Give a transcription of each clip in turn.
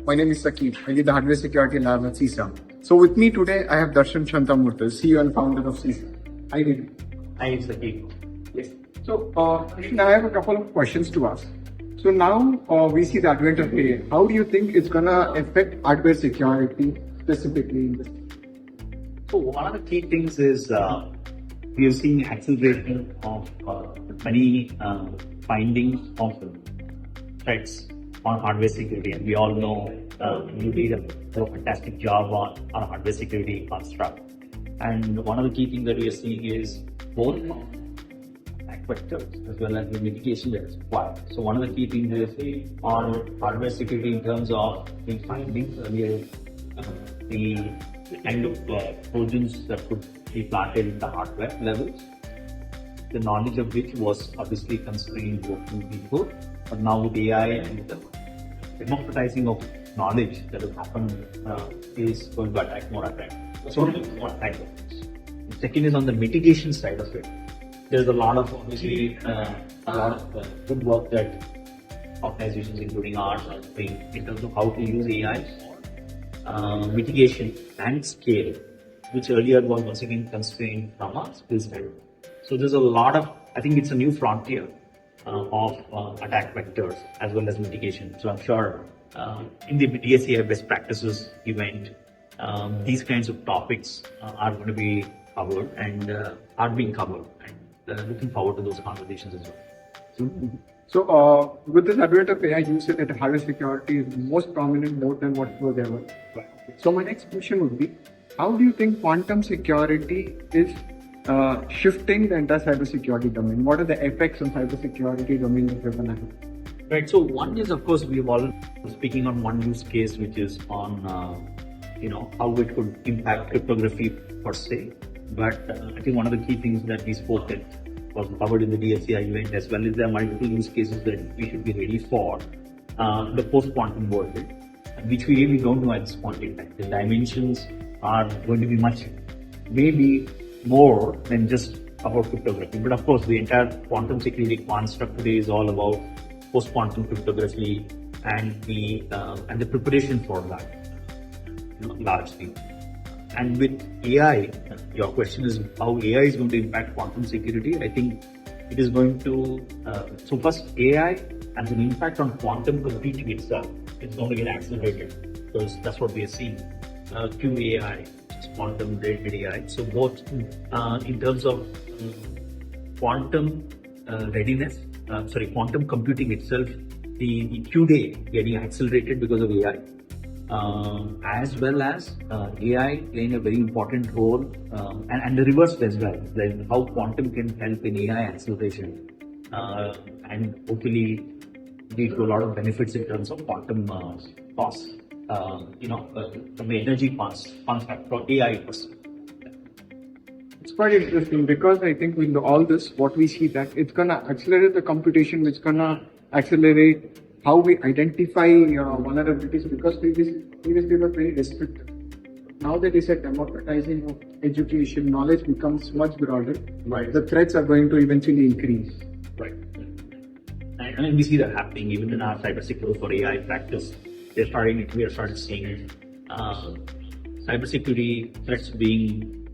My name is Saqeeb. I lead the Hardware Security Lab at SISA. So with me today, I have Dharshan Shanthamurthy, CEO and founder of SISA. Hi, David. Hi, Saqeeb. Yes. So, Dharshan, I have a couple of questions to ask. So now we see the advent of AI. How do you think it's gonna affect hardware security specifically in this? So one of the key things is we are seeing acceleration of many findings of threats on hardware security, and we all know you did a fantastic job on hardware security construct. And one of the key things that we are seeing is both attack vectors as well as the mitigation that is required. So one of the key things is on hardware security in terms of the findings earlier, the kind of trojans that could be planted in the hardware levels, the knowledge of which was obviously constrained working before, but now with AI and the democratizing of knowledge that has happened is going to attack more attack. So one type of things. The second is on the mitigation side of it. There's a lot of obviously good work that organizations including ours are doing in terms of how to use AI for mitigation and scale, which earlier was once again constrained from a skill set. So there's a lot of, I think it's a new frontier of attack vectors as well as mitigation. So I'm sure in the DSCI best practices event, these kinds of topics are going to be covered and are being covered, and looking forward to those conversations as well. So with this advent of AI, you said that hardware security is most prominent more than what it was ever. So my next question would be, how do you think quantum security is shifting the entire cybersecurity domain? What are the effects on cybersecurity domain that we're going to have? Right. So one is, of course, we've all speaking on one use case, which is on how it could impact cryptography per se. But I think one of the key things that we spoke at was covered in the DSCI event as well is there are multiple use cases that we should be ready for the post-quantum world, which we really don't know at this point in time. The dimensions are going to be maybe more than just about cryptography. But of course, the entire quantum security construct today is all about post-quantum cryptography and the preparation for that, largely. And with AI, your question is how AI is going to impact quantum security. I think it is going to, so first AI has an impact on quantum computing itself. It's going to get accelerated because that's what we are seeing. QAI, quantum related AI. So both in terms of quantum readiness, quantum computing itself, the Q day getting accelerated because of AI. As well as AI playing a very important role, and the reverse as well, like how quantum can help in AI acceleration, and hopefully lead to a lot of benefits in terms of quantum costs, from the energy construct for AI person. It's quite interesting because I think with all this, what we see that it's gonna accelerate the computation, which gonna accelerate how we identify vulnerabilities, because previously it was very restricted. Now that is a democratizing of education, knowledge becomes much broader. Right. The threats are going to eventually increase. Right. And we see that happening even in our cybersecurity for AI practice. We are starting seeing cybersecurity threats being,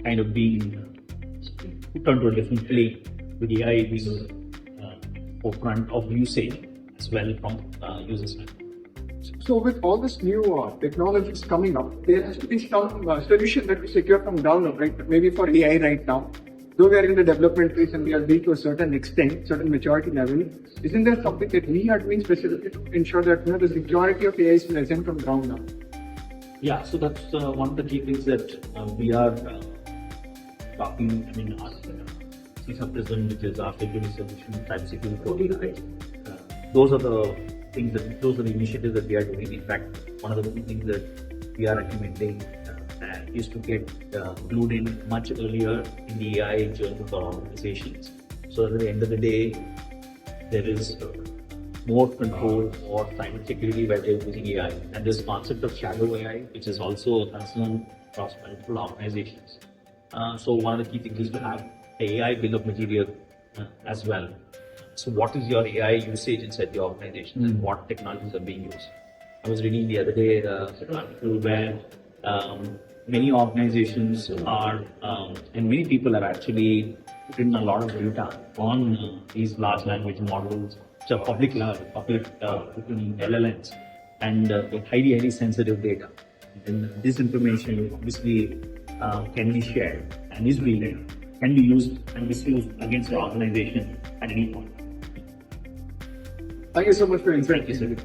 kind of being put onto a different plate with AI being forefront of usage as well from users. So with all this new technologies coming up, there has to be some solution that we secure from ground up, right? Maybe for AI right now, though we are in the development phase and we are built to a certain extent, certain maturity level, isn't there something that we are doing specifically to ensure that the security of AI is present from ground up? Yeah, so that's one of the key things that we are talking. I mean, our SISA Prism, which is our security solution, cybersecurity program. Those are the initiatives that we are doing. In fact, one of the things that we are recommending is to get glued in much earlier in the AI journey of our organizations. So at the end of the day, there is more control or cybersecurity by using AI. And this concept of shadow AI, which is also a concern across multiple organizations. So one of the key things is to have AI bill of material as well So what is your AI usage inside the organization and what technologies are being used? I was reading the other day an article where many organizations are and many people have actually put in a lot of data on these large language models, which are public LLMs, and highly sensitive data. And this information obviously can be shared and can be used and misused against the organization at any point. Thank you so much for your insight. Thank you, sir.